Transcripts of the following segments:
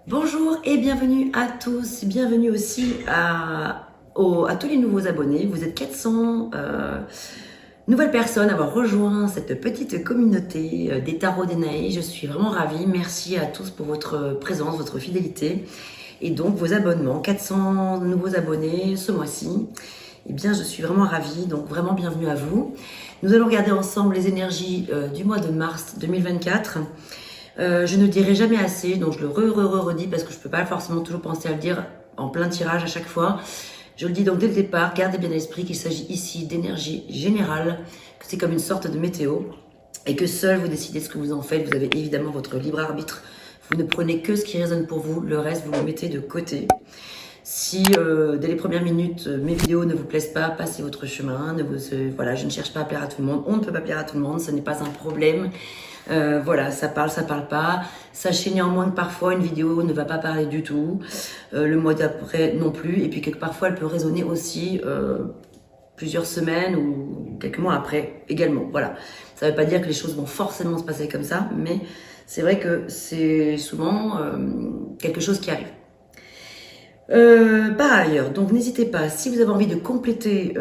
Bonjour et bienvenue à tous, bienvenue aussi à tous les nouveaux abonnés. Vous êtes 400 nouvelles personnes à avoir rejoint cette petite communauté des tarots d'Enaï. Je suis vraiment ravie, merci à tous pour votre présence, votre fidélité et donc vos abonnements. 400 nouveaux abonnés ce mois-ci. Eh bien, je suis vraiment ravie, donc vraiment bienvenue à vous. Nous allons regarder ensemble les énergies du mois de mars 2024. Je ne dirai jamais assez, donc je le redis parce que je ne peux pas forcément toujours penser à le dire en plein tirage à chaque fois. Je le dis donc dès le départ, gardez bien à l'esprit qu'il s'agit ici d'énergie générale, que c'est comme une sorte de météo et que seul vous décidez ce que vous en faites. Vous avez évidemment votre libre arbitre. Vous ne prenez que ce qui résonne pour vous, le reste vous le mettez de côté. Si dès les premières minutes, mes vidéos ne vous plaisent pas, passez votre chemin. Voilà, je ne cherche pas à plaire à tout le monde. On ne peut pas plaire à tout le monde, ce n'est pas un problème. Voilà, ça parle pas. Sachez néanmoins que parfois une vidéo ne va pas parler du tout, le mois d'après non plus, et puis que parfois elle peut résonner aussi plusieurs semaines ou quelques mois après également. Voilà, ça ne veut pas dire que les choses vont forcément se passer comme ça, mais c'est vrai que c'est souvent quelque chose qui arrive. Par ailleurs, donc n'hésitez pas, si vous avez envie de compléter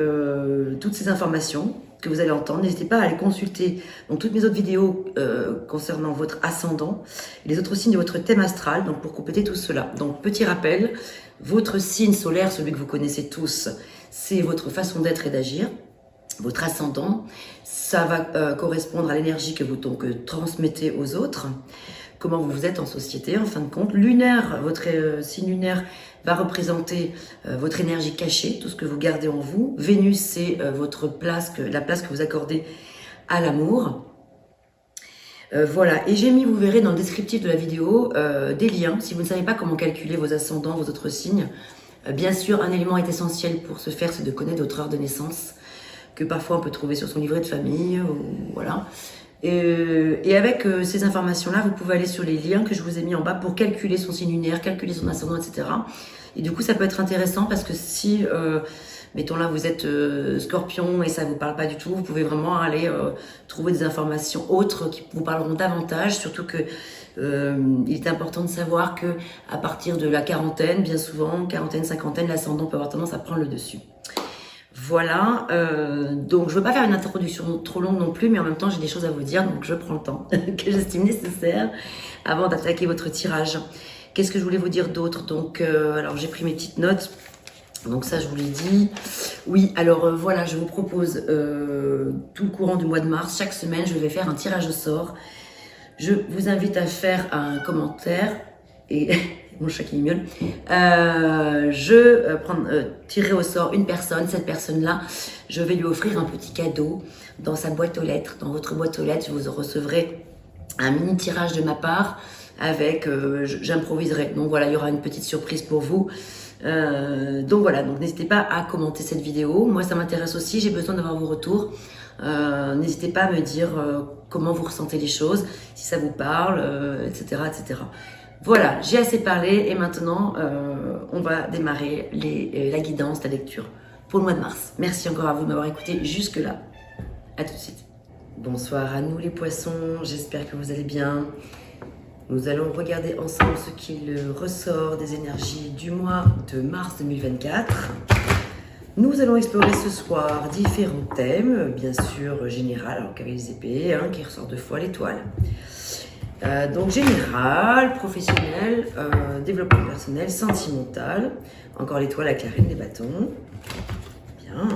toutes ces informations que vous allez entendre, n'hésitez pas à aller consulter donc, toutes mes autres vidéos concernant votre ascendant et les autres signes de votre thème astral, donc pour compléter tout cela. Donc petit rappel, votre signe solaire, celui que vous connaissez tous, c'est votre façon d'être et d'agir. Votre ascendant, ça va correspondre à l'énergie que vous donc, transmettez aux autres, comment vous êtes en société en fin de compte. Lunaire, votre signe lunaire va représenter votre énergie cachée, tout ce que vous gardez en vous. Vénus, c'est votre place, la place que vous accordez à l'amour. Voilà, et j'ai mis, vous verrez dans le descriptif de la vidéo, des liens. Si vous ne savez pas comment calculer vos ascendants, vos autres signes, bien sûr, un élément est essentiel pour ce faire, c'est de connaître votre heure de naissance, que parfois on peut trouver sur son livret de famille, voilà. Et avec ces informations-là, vous pouvez aller sur les liens que je vous ai mis en bas pour calculer son signe lunaire, calculer son ascendant, etc. Et du coup, ça peut être intéressant parce que si, mettons là, vous êtes scorpion et ça ne vous parle pas du tout, vous pouvez vraiment aller trouver des informations autres qui vous parleront davantage, surtout que il est important de savoir que à partir de la quarantaine, bien souvent, quarantaine, cinquantaine, l'ascendant peut avoir tendance à prendre le dessus. Voilà, donc je ne veux pas faire une introduction trop longue non plus, mais en même temps j'ai des choses à vous dire, donc je prends le temps que j'estime nécessaire avant d'attaquer votre tirage. Qu'est-ce que je voulais vous dire d'autre? Donc, alors j'ai pris mes petites notes, donc ça je vous l'ai dit. Oui, alors voilà, je vous propose tout le courant du mois de mars, chaque semaine je vais faire un tirage au sort. Je vous invite à faire un commentaire et... mon chat qui miaule. Tirerai au sort une personne. Cette personne-là, je vais lui offrir un petit cadeau dans sa boîte aux lettres. Dans votre boîte aux lettres, vous recevrez un mini tirage de ma part avec, j'improviserai. Donc voilà, il y aura une petite surprise pour vous. Donc voilà, donc n'hésitez pas à commenter cette vidéo. Moi, ça m'intéresse aussi. J'ai besoin d'avoir vos retours. N'hésitez pas à me dire comment vous ressentez les choses, si ça vous parle, etc., etc. Voilà, j'ai assez parlé et maintenant, on va démarrer la guidance, la lecture pour le mois de mars. Merci encore à vous de m'avoir écouté jusque-là. À tout de suite. Bonsoir à nous les poissons, j'espère que vous allez bien. Nous allons regarder ensemble ce qu'il ressort des énergies du mois de mars 2024. Nous allons explorer ce soir différents thèmes, bien sûr général, alors qu'avec les épées, qui ressort 2 fois l'étoile. Donc général, professionnel, développement personnel, sentimental. Encore l'étoile avec la reine des bâtons. Bien.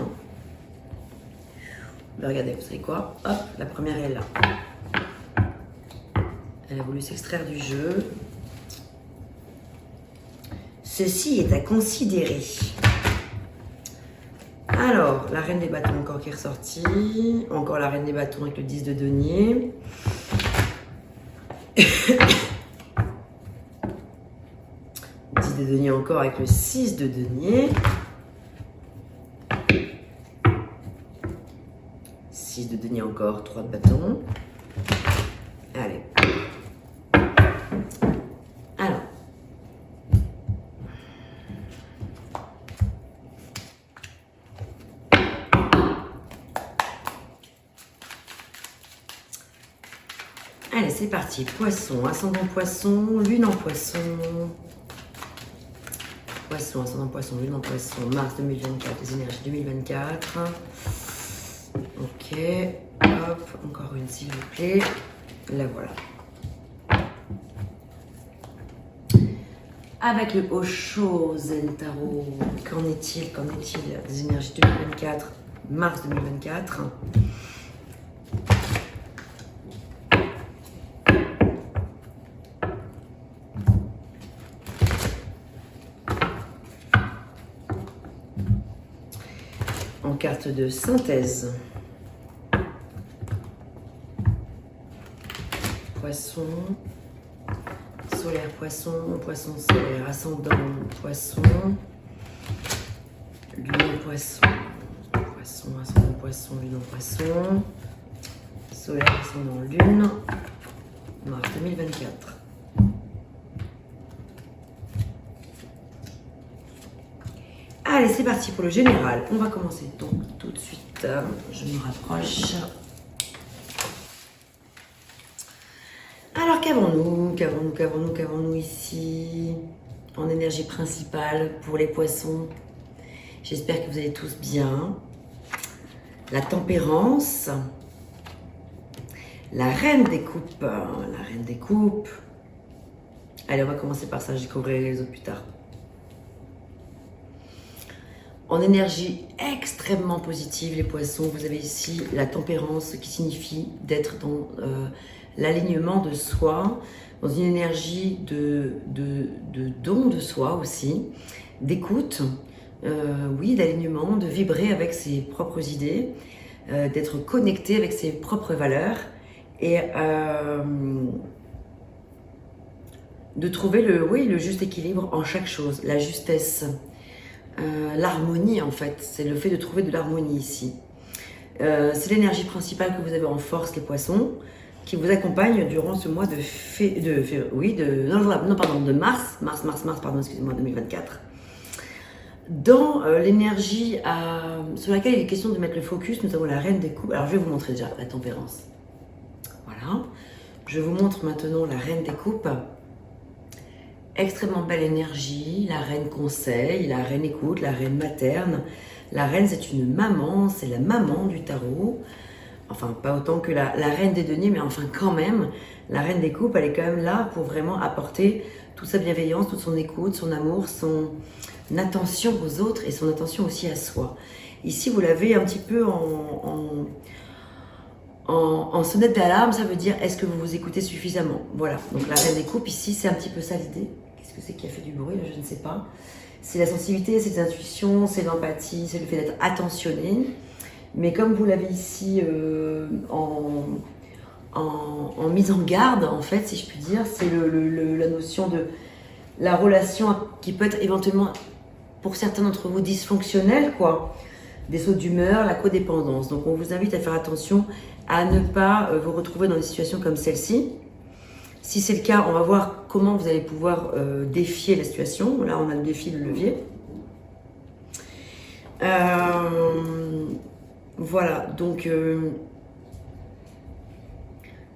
Ben regardez, vous savez quoi? Hop, la première est là. Elle a voulu s'extraire du jeu. Ceci est à considérer. Alors, la reine des bâtons encore qui est ressortie. Encore la reine des bâtons avec le 10 de denier. 10 de denier encore avec le 6 de denier. 6 de denier encore, 3 de bâton. Allez. Alors. Allez, c'est parti. Poisson, ascendant poisson, lune en poisson. Poisson, ascendant poisson, lune en poisson, mars 2024, les énergies 2024. Ok, hop, encore une s'il vous plaît. La voilà. Avec le Osho Zen Tarot, qu'en est-il des énergies 2024, mars 2024. En carte de synthèse. Poisson, solaire poisson, poisson solaire, ascendant poisson, lune en poisson, poisson, ascendant poisson, lune en poisson, solaire, ascendant lune, mars 2024. Allez, c'est parti pour le général. On va commencer donc tout de suite. Je me rapproche. Alors, qu'avons-nous ici en énergie principale pour les poissons? J'espère que vous allez tous bien. La tempérance. La reine des coupes. La reine des coupes. Allez, on va commencer par ça. Je découvrirai les autres plus tard. En énergie extrêmement positive, les poissons, vous avez ici la tempérance qui signifie d'être dans l'alignement de soi, dans une énergie de don de soi aussi, d'écoute, oui, d'alignement, de vibrer avec ses propres idées, d'être connecté avec ses propres valeurs et de trouver le juste équilibre en chaque chose, la justesse. L'harmonie en fait, c'est le fait de trouver de l'harmonie ici. C'est l'énergie principale que vous avez en force les poissons, qui vous accompagne durant ce mois de mars, excusez-moi, 2024. Dans l'énergie sur laquelle il est question de mettre le focus, nous avons la reine des coupes. Alors je vais vous montrer déjà la tempérance. Voilà. Je vous montre maintenant la reine des coupes. Extrêmement belle énergie, la reine conseil, la reine écoute, la reine materne. La reine, c'est une maman, c'est la maman du tarot. Enfin, pas autant que la reine des deniers, mais enfin quand même, la reine des coupes, elle est quand même là pour vraiment apporter toute sa bienveillance, toute son écoute, son amour, son attention aux autres et son attention aussi à soi. Ici, vous l'avez un petit peu en sonnette d'alarme, ça veut dire est-ce que vous vous écoutez suffisamment? Voilà, donc la reine des coupes ici, c'est un petit peu ça l'idée. Qu'est-ce que c'est qui a fait du bruit? Je ne sais pas. C'est la sensibilité, c'est l'intuition, c'est l'empathie, c'est le fait d'être attentionné. Mais comme vous l'avez ici en mise en garde, en fait, si je puis dire, c'est la notion de la relation qui peut être éventuellement, pour certains d'entre vous, dysfonctionnelle, quoi. Des sauts d'humeur, la codépendance. Donc on vous invite à faire attention à ne pas vous retrouver dans des situations comme celle-ci. Si c'est le cas, on va voir comment vous allez pouvoir défier la situation. Là, on a le défi, le levier. Voilà, donc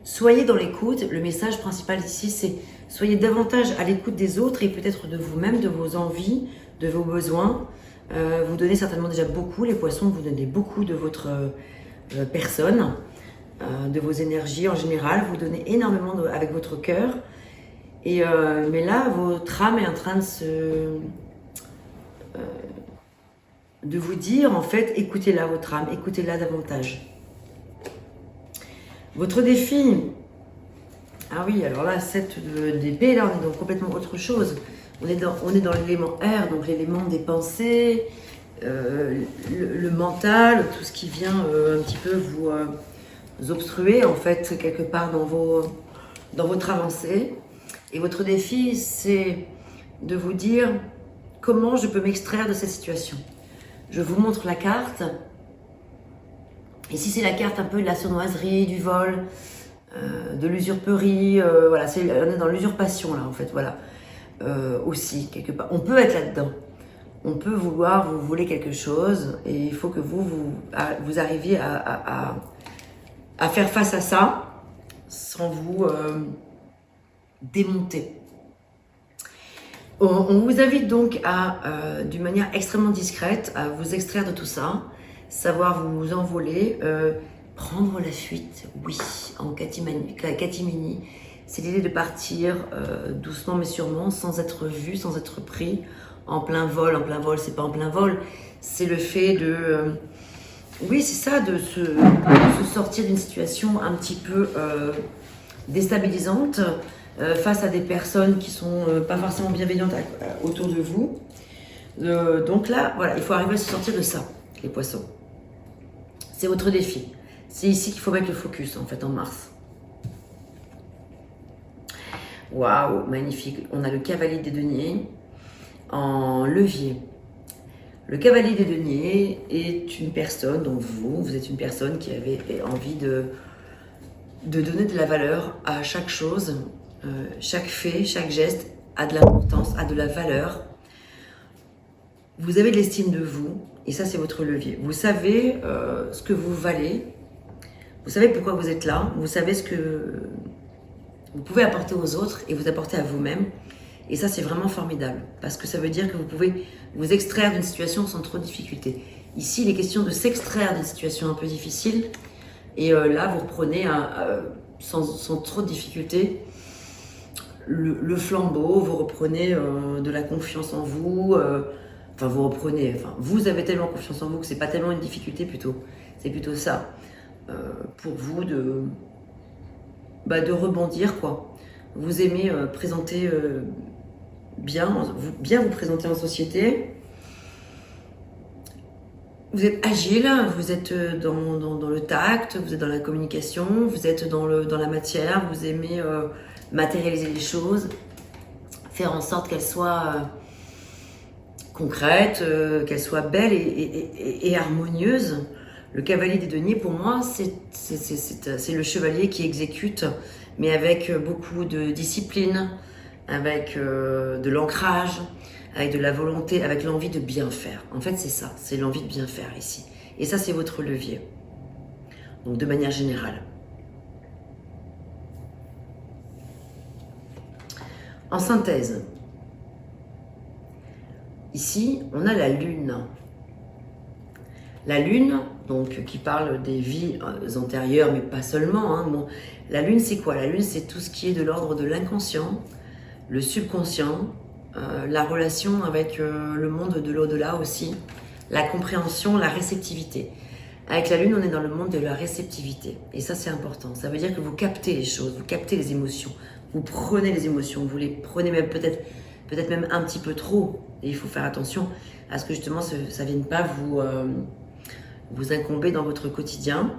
soyez dans l'écoute. Le message principal ici, c'est soyez davantage à l'écoute des autres et peut-être de vous-même, de vos envies, de vos besoins. Vous donnez certainement déjà beaucoup, les poissons, vous donnez beaucoup de votre personne, de vos énergies en général, vous donnez énormément avec votre cœur. Mais là, votre âme est en train de vous dire, en fait, écoutez-la, votre âme, écoutez-la davantage. Votre défi, ah oui, alors là, 7 d'épée, là, on est dans complètement autre chose. On est dans l'élément air, donc l'élément des pensées, le mental, tout ce qui vient un petit peu vous obstruer, en fait, quelque part dans votre avancée. Et votre défi, c'est de vous dire comment je peux m'extraire de cette situation. Je vous montre la carte. Ici, c'est la carte un peu de la sournoiserie, du vol, de l'usurperie. Voilà, on est dans l'usurpation, là, en fait, voilà. Aussi, quelque part. On peut être là-dedans. On peut vous voulez quelque chose, et il faut que vous arriviez à faire face à ça, sans vous démonter. On vous invite donc à, d'une manière extrêmement discrète, à vous extraire de tout ça, savoir vous envoler, prendre la fuite, oui, en catimini. C'est l'idée de partir doucement mais sûrement, sans être vu, sans être pris, en plein vol. En plein vol, c'est pas en plein vol, c'est le fait de... oui, c'est ça, de se sortir d'une situation un petit peu déstabilisante, face à des personnes qui sont pas forcément bienveillantes autour de vous. Donc là, voilà, il faut arriver à se sortir de ça, les poissons. C'est votre défi. C'est ici qu'il faut mettre le focus, en fait, en mars. Waouh, magnifique. On a le cavalier des deniers en levier. Le cavalier des deniers est une personne, donc vous êtes une personne qui avait envie de donner de la valeur à chaque chose. Chaque fait, chaque geste a de l'importance, a de la valeur. Vous avez de l'estime de vous, et ça c'est votre levier. Vous savez ce que vous valez, vous savez pourquoi vous êtes là, vous savez ce que vous pouvez apporter aux autres et vous apporter à vous-même. Et ça c'est vraiment formidable, parce que ça veut dire que vous pouvez vous extraire d'une situation sans trop de difficulté. Ici il est question de s'extraire d'une situation un peu difficile, et là vous reprenez sans trop de difficulté le flambeau, vous reprenez de la confiance en vous, vous avez tellement confiance en vous que c'est pas tellement une difficulté plutôt, c'est plutôt ça, pour vous de rebondir quoi. Vous aimez présenter bien vous présenter en société, vous êtes agile, vous êtes dans le tact, vous êtes dans la communication, vous êtes dans la matière, vous aimez matérialiser les choses, faire en sorte qu'elles soient concrètes, qu'elles soient belles et harmonieuses. Le cavalier des deniers, pour moi, c'est le chevalier qui exécute, mais avec beaucoup de discipline, avec de l'ancrage, avec de la volonté, avec l'envie de bien faire. En fait, c'est ça, c'est l'envie de bien faire ici. Et ça, c'est votre levier. Donc, de manière générale. En synthèse, ici, on a la Lune. La Lune, donc, qui parle des vies antérieures, mais pas seulement. Hein. Bon, la Lune, c'est quoi? La Lune, c'est tout ce qui est de l'ordre de l'inconscient, le subconscient, la relation avec le monde de l'au-delà aussi, la compréhension, la réceptivité. Avec la Lune, on est dans le monde de la réceptivité. Et ça, c'est important. Ça veut dire que vous captez les choses, vous captez les émotions. Vous prenez les émotions, vous les prenez même peut-être même un petit peu trop. Et il faut faire attention à ce que justement ça ne vienne pas vous incomber dans votre quotidien.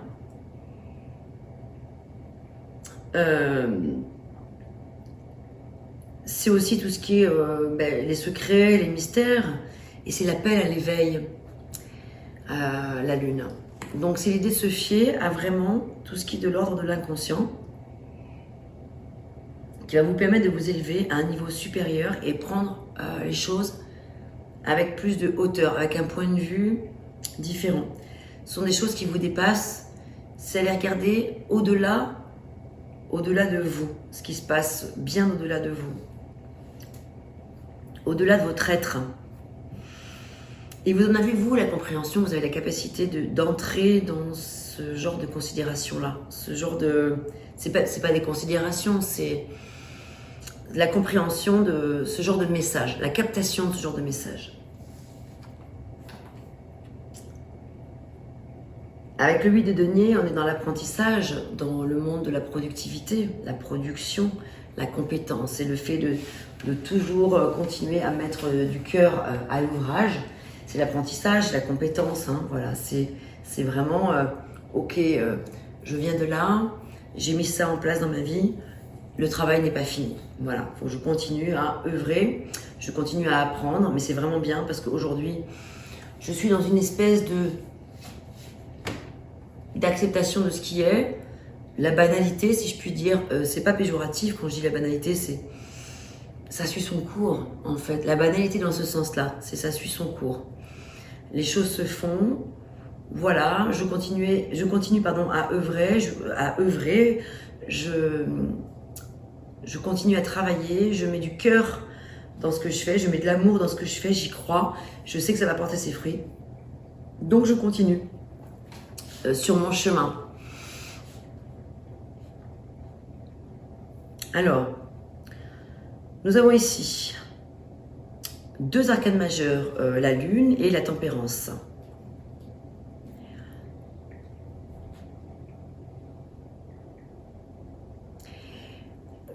C'est aussi tout ce qui est les secrets, les mystères. Et c'est l'appel à l'éveil, la Lune. Donc c'est l'idée de se fier à vraiment tout ce qui est de l'ordre de l'inconscient, qui va vous permettre de vous élever à un niveau supérieur et prendre les choses avec plus de hauteur, avec un point de vue différent. Ce sont des choses qui vous dépassent, c'est aller regarder au-delà de vous, ce qui se passe bien au-delà de vous, au-delà de votre être. Et vous en avez, vous, la compréhension, vous avez la capacité d'entrer dans ce genre de considération-là, ce genre de... C'est pas des considérations, c'est la compréhension de ce genre de message, la captation de ce genre de message. Avec le 8 de denier, on est dans l'apprentissage, dans le monde de la productivité, la production, la compétence et le fait de toujours continuer à mettre du cœur à l'ouvrage. C'est l'apprentissage, la compétence, hein, voilà, c'est vraiment ok, je viens de là, j'ai mis ça en place dans ma vie, le travail n'est pas fini. Voilà, faut que je continue à œuvrer, je continue à apprendre, mais c'est vraiment bien parce qu'aujourd'hui, je suis dans une espèce d'acceptation de ce qui est. La banalité, si je puis dire, c'est pas péjoratif quand je dis la banalité, c'est ça suit son cours en fait. La banalité dans ce sens-là, c'est ça suit son cours. Les choses se font, voilà, je continue à œuvrer, je continue à travailler, je mets du cœur dans ce que je fais, je mets de l'amour dans ce que je fais, j'y crois, je sais que ça va porter ses fruits. Donc je continue sur mon chemin. Alors, nous avons ici 2 arcanes majeurs, la lune et la tempérance.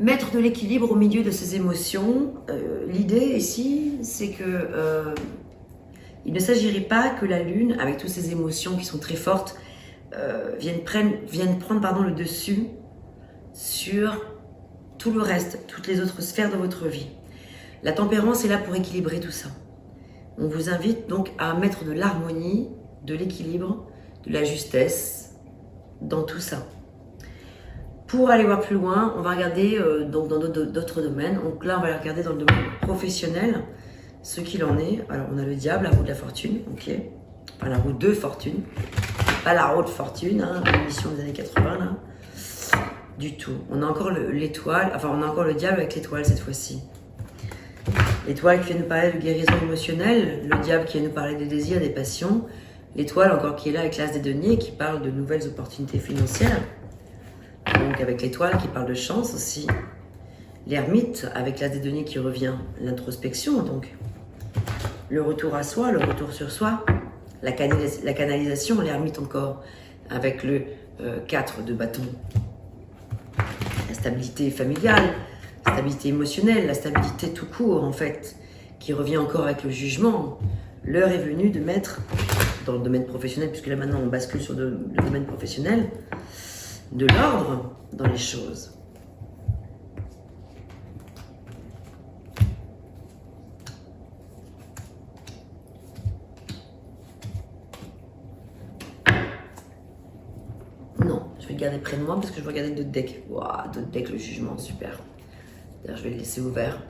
Mettre de l'équilibre au milieu de ces émotions, l'idée ici, c'est que il ne s'agirait pas que la lune, avec toutes ces émotions qui sont très fortes, vienne prendre le dessus sur tout le reste, toutes les autres sphères de votre vie. La tempérance est là pour équilibrer tout ça. On vous invite donc à mettre de l'harmonie, de l'équilibre, de la justesse dans tout ça. Pour aller voir plus loin, on va regarder donc dans d'autres domaines. Donc là, on va regarder dans le domaine professionnel, ce qu'il en est. Alors, on a le diable, la roue de la fortune, ok. Enfin, la roue de fortune. Pas la roue de fortune, hein, l'émission des années 80, là. Du tout. On a encore l'étoile, enfin, on a encore le diable avec l'étoile cette fois-ci. L'étoile qui vient nous parler de guérison émotionnelle, le diable qui vient nous parler des désirs, des passions. L'étoile encore qui est là avec l'as des deniers, qui parle de nouvelles opportunités financières. Donc avec l'étoile qui parle de chance aussi. L'ermite avec l'as des deniers qui revient, l'introspection donc. Le retour à soi, le retour sur soi. La canalisation, l'ermite encore avec le 4 de bâton. La stabilité familiale, la stabilité émotionnelle, la stabilité tout court en fait, qui revient encore avec le jugement. L'heure est venue de mettre, dans le domaine professionnel, puisque là maintenant on bascule sur le domaine professionnel, de l'ordre dans les choses. Non, je vais le garder près de moi parce que je vais regarder d'autres decks. Waouh, d'autres decks, le jugement, super. D'ailleurs, je vais le laisser ouvert.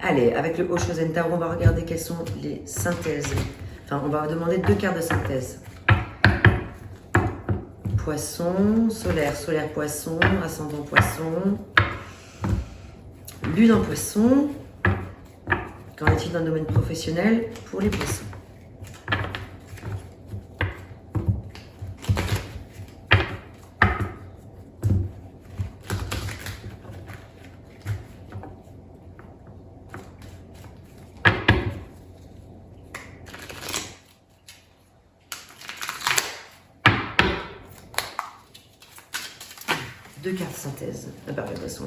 Allez, avec le Oshozen Tarot, on va regarder quelles sont les synthèses. Enfin, on va demander 2 cartes de synthèse. Poisson, solaire, solaire poisson, ascendant poisson, lune en poisson. Qu'en est-il dans le domaine professionnel pour les poissons? Deux cartes synthèse. Ah bah, de toute façon.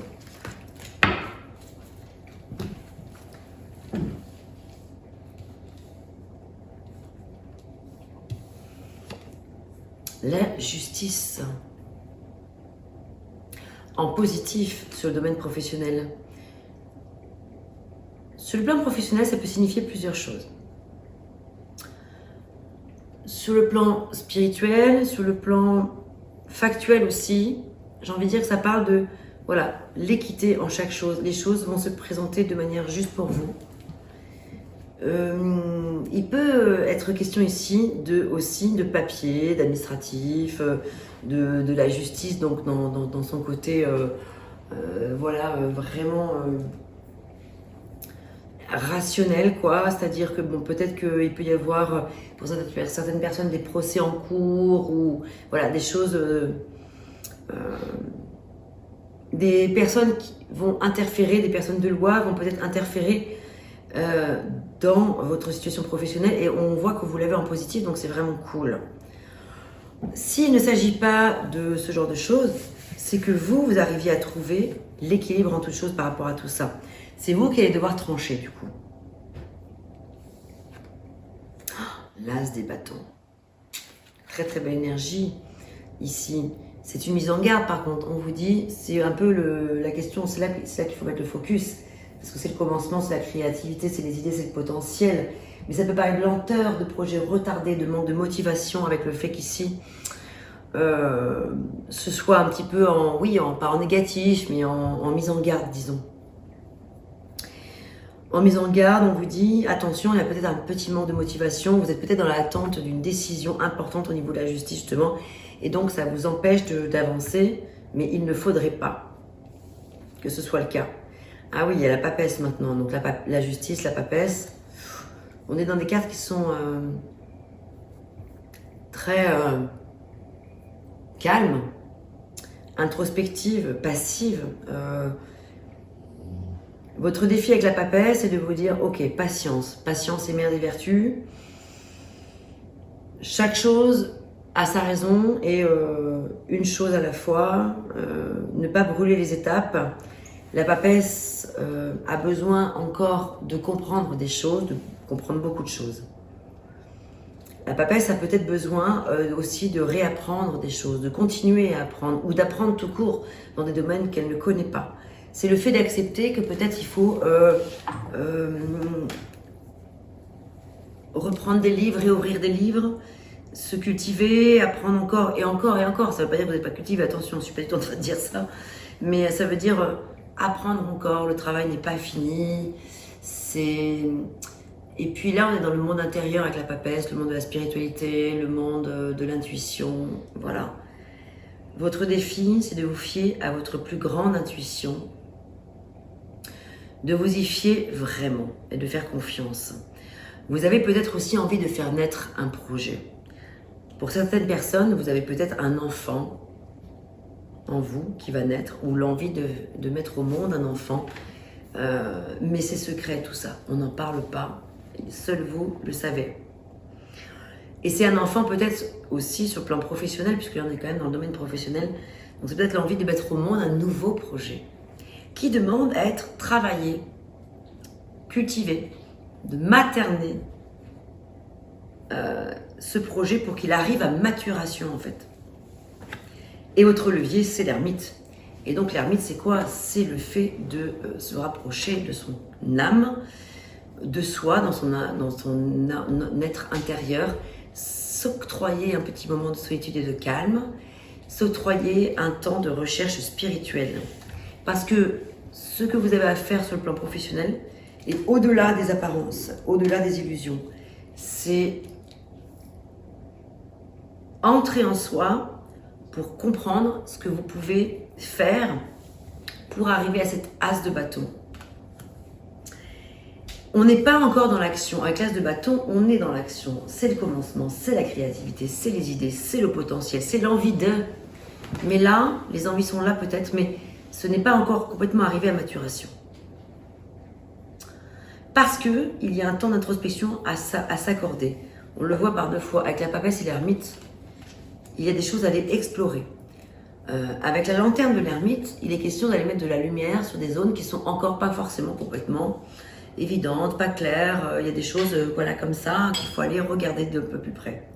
La justice. En positif sur le domaine professionnel. Sur le plan professionnel, ça peut signifier plusieurs choses. Sur le plan spirituel, sur le plan factuel aussi, j'ai envie de dire que ça parle de voilà, l'équité en chaque chose. Les choses vont se présenter de manière juste pour vous. Il peut être question ici aussi de papier, d'administratif, de la justice, donc dans son côté voilà, vraiment rationnel, quoi. C'est-à-dire que bon, peut-être qu'il peut y avoir pour certaines personnes des procès en cours ou voilà, des choses... des personnes qui vont interférer, des personnes de loi vont peut-être interférer dans votre situation professionnelle et on voit que vous l'avez en positif, donc c'est vraiment cool. S'il ne s'agit pas de ce genre de choses, c'est que vous arriviez à trouver l'équilibre en toute chose par rapport à tout ça. C'est vous qui allez devoir trancher du coup. L'as des bâtons. Très très belle énergie ici. C'est une mise en garde par contre, on vous dit, c'est un peu la question, c'est là qu'il faut mettre le focus. Parce que c'est le commencement, c'est la créativité, c'est les idées, c'est le potentiel. Mais ça peut paraître de lenteur, de projet retardé, de manque de motivation avec le fait qu'ici, ce soit un petit peu pas en négatif, mais en mise en garde, disons. En mise en garde, on vous dit, attention, il y a peut-être un petit manque de motivation, vous êtes peut-être dans l'attente d'une décision importante au niveau de la justice, justement, et donc ça vous empêche d'avancer, mais il ne faudrait pas que ce soit le cas. Ah oui, il y a la papesse maintenant. Donc la justice, la papesse. On est dans des cartes qui sont très calmes, introspectives, passives. Votre défi avec la papesse, c'est de vous dire, ok, patience. Patience est mère des vertus. Chaque chose a sa raison et une chose à la fois. Ne pas brûler les étapes. La papesse a besoin encore de comprendre des choses, de comprendre beaucoup de choses. La papesse a peut-être besoin aussi de réapprendre des choses, de continuer à apprendre ou d'apprendre tout court dans des domaines qu'elle ne connaît pas. C'est le fait d'accepter que peut-être il faut reprendre des livres, réouvrir des livres, se cultiver, apprendre encore et encore et encore. Ça ne veut pas dire que vous n'êtes pas cultivé, attention, je ne suis pas du tout en train de dire ça. Mais ça veut dire apprendre encore, le travail n'est pas fini. Et puis là, on est dans le monde intérieur avec la papesse, le monde de la spiritualité, le monde de l'intuition, voilà. Votre défi, c'est de vous fier à votre plus grande intuition, de vous y fier vraiment et de faire confiance. Vous avez peut-être aussi envie de faire naître un projet. Pour certaines personnes, vous avez peut-être un enfant en vous qui va naître ou l'envie de mettre au monde un enfant. Mais c'est secret tout ça, on n'en parle pas, seul vous le savez. Et c'est un enfant peut-être aussi sur le plan professionnel, puisqu'on est quand même dans le domaine professionnel, donc c'est peut-être l'envie de mettre au monde un nouveau projet qui demande à être travaillé, cultivé, de materner ce projet pour qu'il arrive à maturation en fait. Et votre levier, c'est l'ermite. Et donc l'ermite, c'est quoi? C'est le fait de se rapprocher de son âme, de soi, dans son être intérieur, s'octroyer un petit moment de solitude et de calme, s'octroyer un temps de recherche spirituelle. Parce que ce que vous avez à faire sur le plan professionnel est au-delà des apparences, au-delà des illusions. C'est entrer en soi pour comprendre ce que vous pouvez faire pour arriver à cette as de bâton. On n'est pas encore dans l'action. Avec l'as de bâton, on est dans l'action. C'est le commencement, c'est la créativité, c'est les idées, c'est le potentiel, c'est l'envie de. Mais là, les envies sont là peut-être, mais ce n'est pas encore complètement arrivé à maturation. Parce qu'il y a un temps d'introspection à s'accorder. On le voit par deux fois. Avec la papesse et l'ermite, il y a des choses à aller explorer. Avec la lanterne de l'ermite, il est question d'aller mettre de la lumière sur des zones qui sont encore pas forcément complètement évidentes, pas claires. Il y a des choses voilà, comme ça qu'il faut aller regarder d'un peu plus près.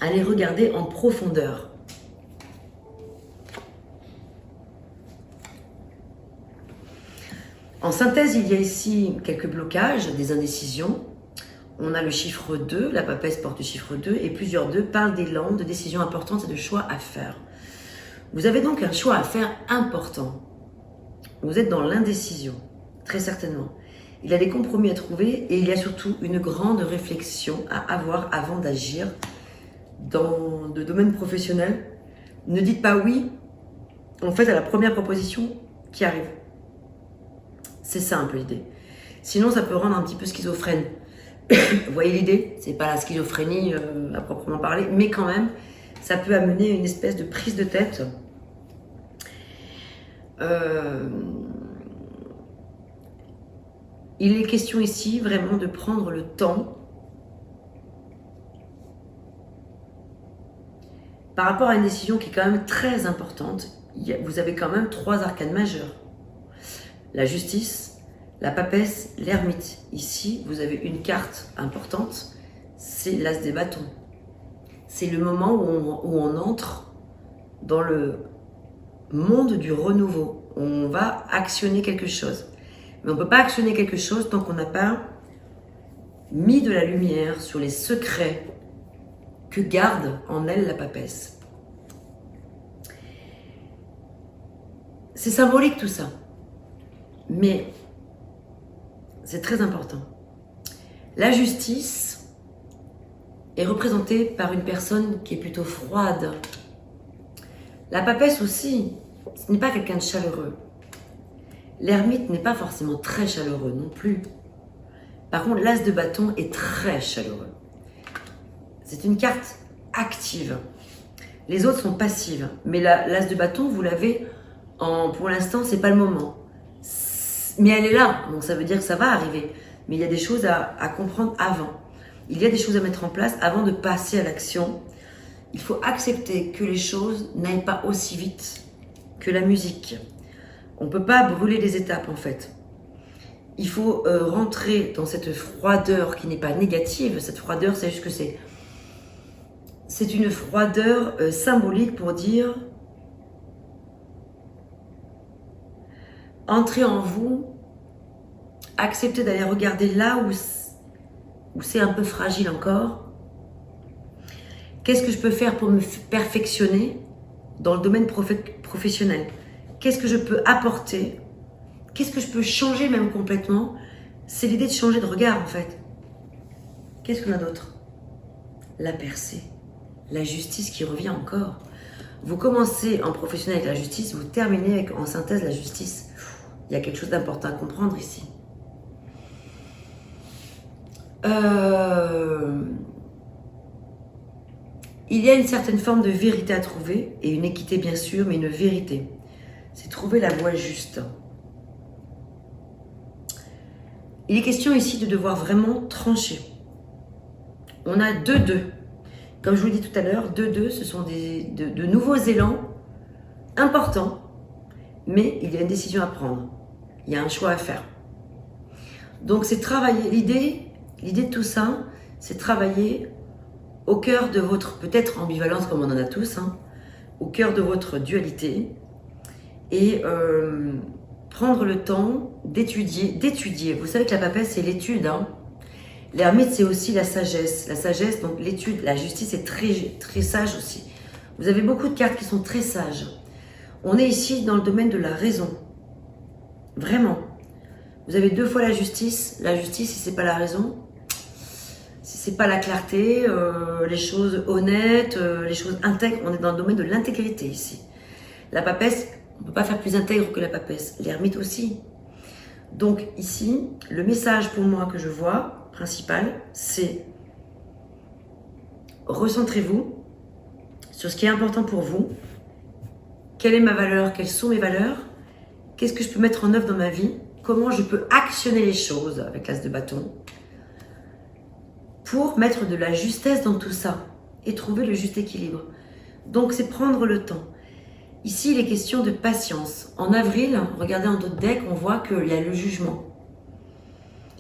Aller regarder en profondeur. En synthèse, il y a ici quelques blocages, des indécisions. On a le chiffre 2, la papesse porte le chiffre 2, et plusieurs 2 parlent d'élan, de décisions importantes et de choix à faire. Vous avez donc un choix à faire important. Vous êtes dans l'indécision, très certainement. Il y a des compromis à trouver et il y a surtout une grande réflexion à avoir avant d'agir dans le domaine professionnel. Ne dites pas oui, en fait, à la première proposition qui arrive. C'est ça un peu l'idée. Sinon, ça peut rendre un petit peu schizophrène. Vous voyez l'idée? C'est pas la schizophrénie à proprement parler, mais quand même, ça peut amener une espèce de prise de tête. Il est question ici vraiment de prendre le temps par rapport à une décision qui est quand même très importante. Vous avez quand même 3 arcanes majeurs. La justice, la papesse, l'ermite. Ici, vous avez une carte importante, c'est l'as des bâtons. C'est le moment où on entre dans le monde du renouveau. On va actionner quelque chose. Mais on ne peut pas actionner quelque chose tant qu'on n'a pas mis de la lumière sur les secrets que garde en elle la papesse. C'est symbolique tout ça. Mais c'est très important. La justice est représentée par une personne qui est plutôt froide. La papesse aussi, ce n'est pas quelqu'un de chaleureux. L'ermite n'est pas forcément très chaleureux non plus. Par contre, l'as de bâton est très chaleureux. C'est une carte active. Les autres sont passives. Mais l'as de bâton, vous l'avez pour l'instant, c'est pas le moment. Mais elle est là, donc ça veut dire que ça va arriver. Mais il y a des choses à comprendre avant. Il y a des choses à mettre en place avant de passer à l'action. Il faut accepter que les choses n'aillent pas aussi vite que la musique. On ne peut pas brûler les étapes en fait. Il faut rentrer dans cette froideur qui n'est pas négative. Cette froideur, c'est juste que c'est une froideur symbolique pour dire entrez en vous, acceptez d'aller regarder là où c'est un peu fragile encore. Qu'est-ce que je peux faire pour me perfectionner dans le domaine professionnel? Qu'est-ce que je peux apporter? Qu'est-ce que je peux changer même complètement? C'est l'idée de changer de regard en fait. Qu'est-ce qu'on a d'autre? La percée, la justice qui revient encore. Vous commencez en professionnel avec la justice, vous terminez avec, en synthèse, la justice. Il y a quelque chose d'important à comprendre ici. Il y a une certaine forme de vérité à trouver, et une équité bien sûr, mais une vérité. C'est trouver la voie juste. Il est question ici de devoir vraiment trancher. On a 2-2. Comme je vous l'ai dit tout à l'heure, 2-2, ce sont de nouveaux élans importants, mais il y a une décision à prendre. Il y a un choix à faire. Donc c'est travailler, l'idée de tout ça, c'est travailler au cœur de votre, peut-être ambivalence comme on en a tous, hein, au cœur de votre dualité, et prendre le temps d'étudier. Vous savez que la papesse, c'est l'étude. Hein. L'ermite, c'est aussi la sagesse. La sagesse, donc l'étude, la justice est très, très sage aussi. Vous avez beaucoup de cartes qui sont très sages. On est ici dans le domaine de la raison. Vraiment. Vous avez 2 fois la justice. La justice, si ce n'est pas la raison, si ce n'est pas la clarté, les choses honnêtes, les choses intègres, on est dans le domaine de l'intégrité ici. La papesse, on ne peut pas faire plus intègre que la papesse. L'ermite aussi. Donc ici, le message pour moi que je vois, principal, c'est recentrez-vous sur ce qui est important pour vous. Quelle est ma valeur? Quelles sont mes valeurs? Qu'est-ce que je peux mettre en œuvre dans ma vie? Comment je peux actionner les choses avec l'as de bâton pour mettre de la justesse dans tout ça et trouver le juste équilibre. Donc c'est prendre le temps. Ici, il est question de patience. En avril, regardez en d'autres decks, on voit qu'il y a le jugement.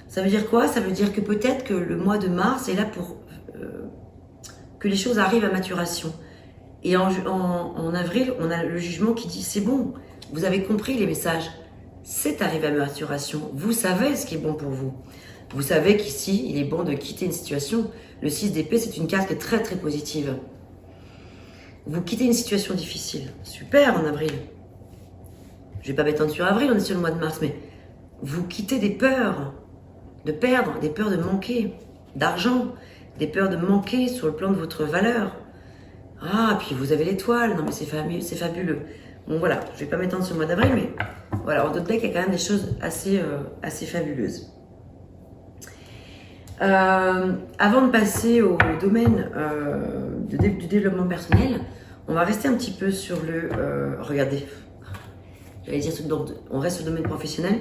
Ça veut dire quoi? Ça veut dire que peut-être que le mois de mars est là pour que les choses arrivent à maturation. Et en avril, on a le jugement qui dit c'est bon, vous avez compris les messages, c'est arrivé à maturation, vous savez ce qui est bon pour vous. Vous savez qu'ici, il est bon de quitter une situation. Le 6 d'épée, c'est une carte qui est très très positive. Vous quittez une situation difficile. Super en avril. Je ne vais pas m'étendre sur avril, on est sur le mois de mars, mais vous quittez des peurs de perdre, des peurs de manquer d'argent, des peurs de manquer sur le plan de votre valeur. Ah, puis vous avez l'étoile. Non, mais c'est fabuleux. Bon, voilà, je ne vais pas m'étendre sur le mois d'avril, mais voilà, en d'autres decks, il y a quand même des choses assez fabuleuses. Avant de passer au domaine du développement personnel, on va rester un petit peu sur le... regardez, j'allais dire, on reste sur le domaine professionnel.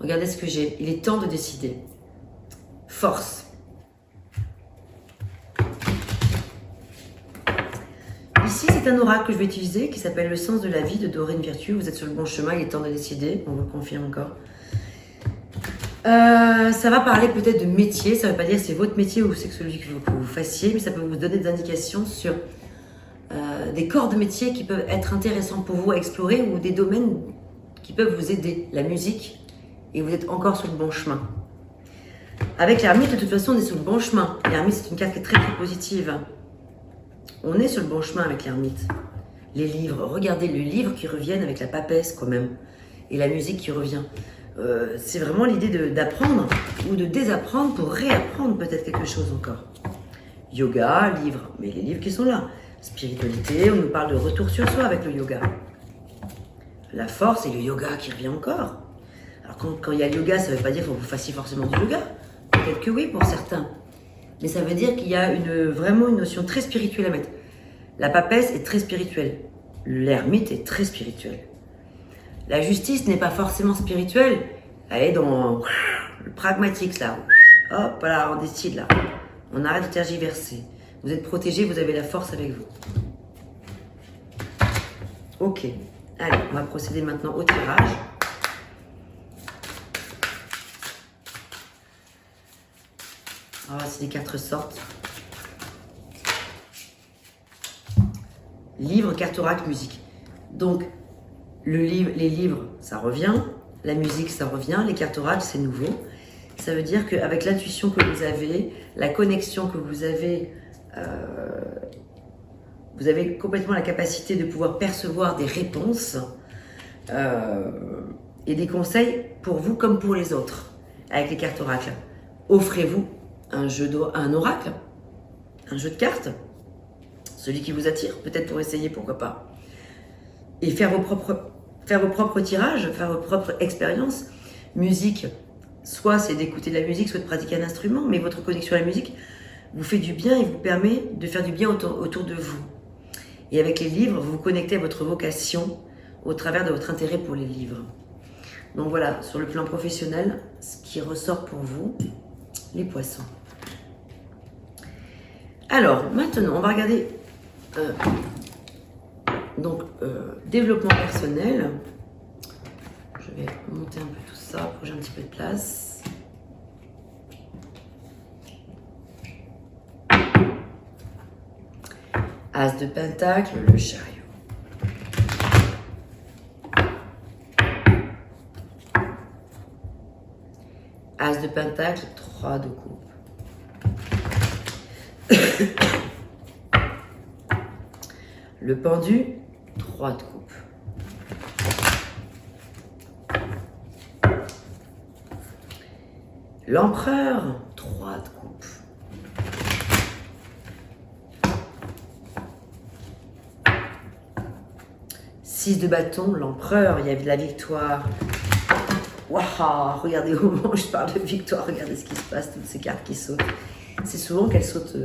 Regardez ce que j'ai. Il est temps de décider. Force. Ici, c'est un oracle que je vais utiliser qui s'appelle Le sens de la vie de Doreen Virtue. Vous êtes sur le bon chemin, il est temps de décider. On vous le confirme encore. Ça va parler peut-être de métier. Ça ne veut pas dire que c'est votre métier ou c'est celui que vous fassiez, mais ça peut vous donner des indications sur des corps de métier qui peuvent être intéressants pour vous à explorer ou des domaines qui peuvent vous aider. La musique, et vous êtes encore sur le bon chemin. Avec l'ermite, de toute façon, on est sur le bon chemin. L'ermite, c'est une carte qui est très, très positive. On est sur le bon chemin avec l'ermite. Les livres, regardez les livres qui reviennent avec la papesse quand même. Et la musique qui revient. C'est vraiment l'idée d'apprendre ou de désapprendre pour réapprendre peut-être quelque chose encore. Yoga, livres, mais les livres qui sont là. Spiritualité, on nous parle de retour sur soi avec le yoga. La force et le yoga qui revient encore. Alors quand il y a le yoga, ça ne veut pas dire qu'il faut que vous fassiez forcément du yoga. Peut-être que oui pour certains. Mais ça veut dire qu'il y a vraiment une notion très spirituelle à mettre. La papesse est très spirituelle. L'ermite est très spirituel. La justice n'est pas forcément spirituelle. Elle est dans le pragmatique, là. Hop, là, on décide, là. On arrête de tergiverser. Vous êtes protégé, vous avez la force avec vous. Ok. Allez, on va procéder maintenant au tirage. On va voir si les cartes ressortent. Livre, carte oracle, musique. Donc, les livres, ça revient. La musique, ça revient. Les cartes oracles, c'est nouveau. Ça veut dire qu'avec l'intuition que vous avez, la connexion que vous avez complètement la capacité de pouvoir percevoir des réponses et des conseils pour vous comme pour les autres avec les cartes oracles. Offrez-vous un oracle, un jeu de cartes, celui qui vous attire, peut-être pour essayer, pourquoi pas. Et faire vos propres tirages, faire vos propres expériences. Musique, soit c'est d'écouter de la musique, soit de pratiquer un instrument, mais votre connexion à la musique vous fait du bien et vous permet de faire du bien autour de vous. Et avec les livres, vous vous connectez à votre vocation au travers de votre intérêt pour les livres. Donc voilà, sur le plan professionnel, ce qui ressort pour vous, les poissons. Alors, maintenant, on va regarder développement personnel. Je vais monter un peu tout ça pour que j'ai un petit peu de place. As de pentacle, le chariot. As de pentacle, 3 de coupe. Le pendu, 3 de coupe. L'empereur, 3 de coupe. Six de bâton, l'empereur, il y a de la victoire. Waouh, regardez au moment où je parle de victoire, regardez ce qui se passe, toutes ces cartes qui sautent. C'est souvent qu'elles sautent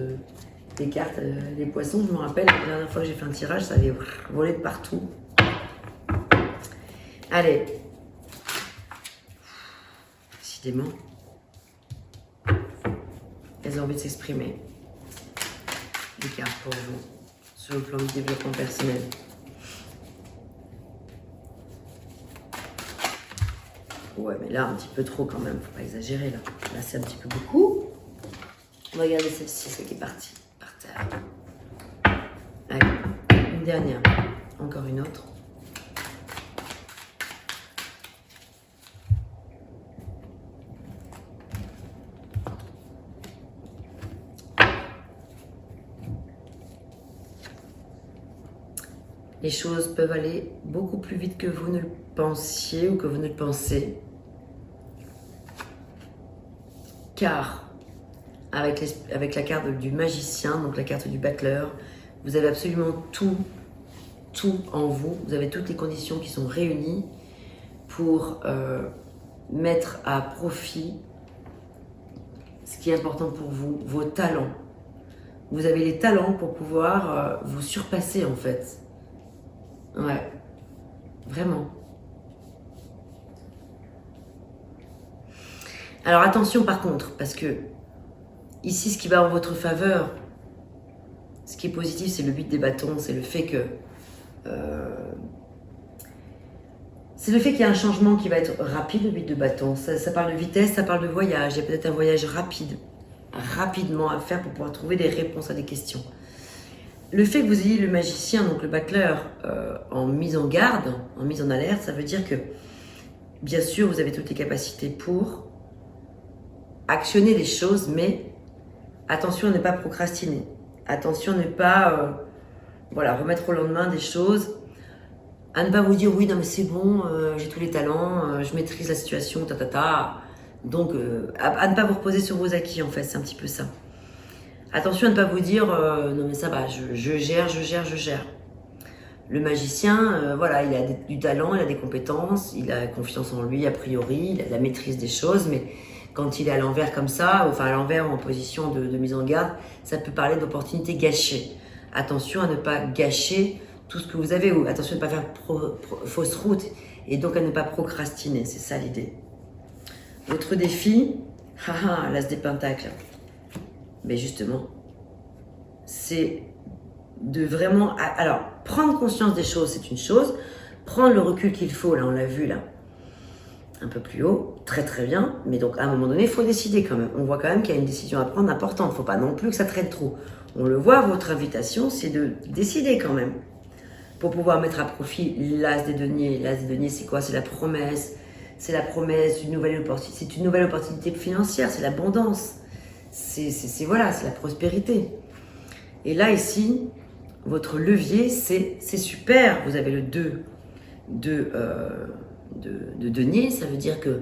les cartes, les poissons. Je me rappelle, la dernière fois que j'ai fait un tirage, ça avait volé de partout. Allez. Décidément. Elles ont envie de s'exprimer. Des cartes pour vous, sur le plan du développement personnel. Ouais, mais là, un petit peu trop quand même, faut pas exagérer là. Là, c'est un petit peu beaucoup. On va regarder celle-ci, celle qui est partie par terre. Allez, une dernière. Encore une autre. Les choses peuvent aller beaucoup plus vite que vous ne le pensiez ou que vous ne le pensez. Car, avec la carte du magicien, donc la carte du battleur, vous avez absolument tout en vous. Vous avez toutes les conditions qui sont réunies pour mettre à profit ce qui est important pour vous, vos talents. Vous avez les talents pour pouvoir vous surpasser en fait. Ouais, vraiment. Alors attention par contre, parce que ici ce qui va en votre faveur, ce qui est positif, c'est le 8 des bâtons, c'est le fait que qu'il y a un changement qui va être rapide, le 8 de bâton. Ça parle de vitesse, ça parle de voyage. Il y a peut-être un voyage rapidement à faire pour pouvoir trouver des réponses à des questions. Le fait que vous ayez le magicien, donc le battleur, en mise en garde, en mise en alerte, ça veut dire que, bien sûr, vous avez toutes les capacités pour actionner les choses, mais attention à ne pas procrastiner. Attention à ne pas remettre au lendemain des choses, à ne pas vous dire oui, non mais c'est bon, j'ai tous les talents, je maîtrise la situation, Donc, à ne pas vous reposer sur vos acquis, en fait, c'est un petit peu ça. Attention à ne pas vous dire non mais ça va, je gère. Le magicien, voilà, il a du talent, il a des compétences, il a confiance en lui a priori, il a de la maîtrise des choses, mais quand il est à l'envers comme ça, enfin à l'envers ou en position de mise en garde, ça peut parler d'opportunités gâchées. Attention à ne pas gâcher tout ce que vous avez, ou attention à ne pas faire fausse route, et donc à ne pas procrastiner, c'est ça l'idée. Votre défi, l'as des pentacles, mais justement, c'est de vraiment, alors prendre conscience des choses, c'est une chose, prendre le recul qu'il faut, là on l'a vu là, un peu plus haut, très très bien, mais donc à un moment donné, il faut décider quand même. On voit quand même qu'il y a une décision à prendre importante, il ne faut pas non plus que ça traîne trop. On le voit, votre invitation, c'est de décider quand même, pour pouvoir mettre à profit l'as des deniers. L'as des deniers, c'est quoi? C'est la promesse d'une nouvelle opportunité, c'est une nouvelle opportunité financière, c'est l'abondance, voilà, c'est la prospérité. Et là, ici, votre levier, c'est super, vous avez le 2 de denier, ça veut dire que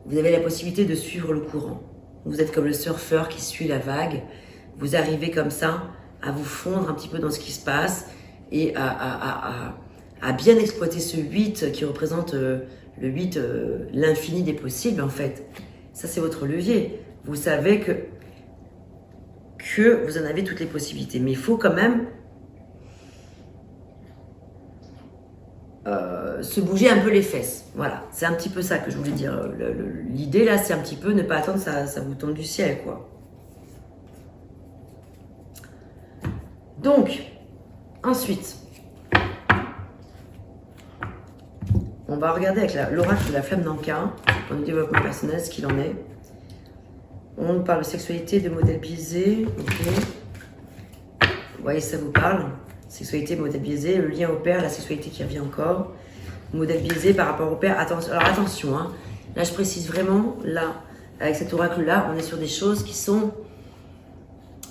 vous avez la possibilité de suivre le courant. Vous êtes comme le surfeur qui suit la vague, vous arrivez comme ça à vous fondre un petit peu dans ce qui se passe et à bien exploiter ce 8 qui représente le 8, l'infini des possibles en fait. Ça c'est votre levier. Vous savez que vous en avez toutes les possibilités, mais il faut quand même se bouger un peu les fesses. Voilà, c'est un petit peu ça que je voulais dire. L'idée là, c'est un petit peu ne pas attendre ça vous tombe du ciel, quoi. Donc, ensuite, on va regarder avec l'oracle de la flamme d'Anka, dans le développement personnel, ce qu'il en est. On parle de sexualité, de modèle biaisé. Okay. Vous voyez, ça vous parle. Sexualité, modèle biaisé, le lien au père, la sexualité qui revient encore. Modèle biaisé par rapport au père. Attention, alors attention, hein. Là je précise vraiment, là, avec cet oracle-là, on est sur des choses qui sont...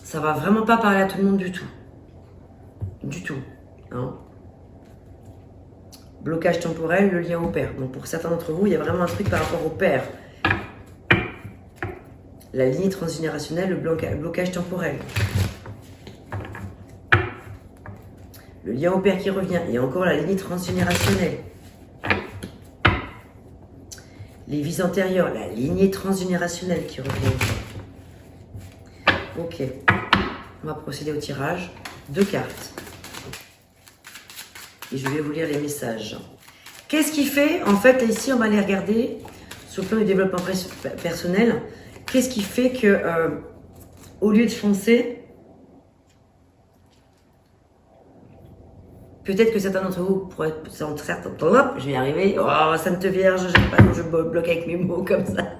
Ça va vraiment pas parler à tout le monde du tout. Du tout. Hein. Blocage temporel, le lien au père. Donc pour certains d'entre vous, il y a vraiment un truc par rapport au père. La lignée transgénérationnelle, le blocage temporel. Le lien au père qui revient. Et encore la lignée transgénérationnelle. Les vies antérieures, la lignée transgénérationnelle qui revient. Ok. On va procéder au tirage. 2 cartes. Et je vais vous lire les messages. Qu'est-ce qui fait, en fait, ici, on va les regarder sur le plan du développement personnel. Qu'est-ce qui fait que, au lieu de foncer, peut-être que certains d'entre vous pourraient être certains, je vais y arriver. Oh, Sainte Vierge, j'aime pas quand je bloque avec mes mots comme ça.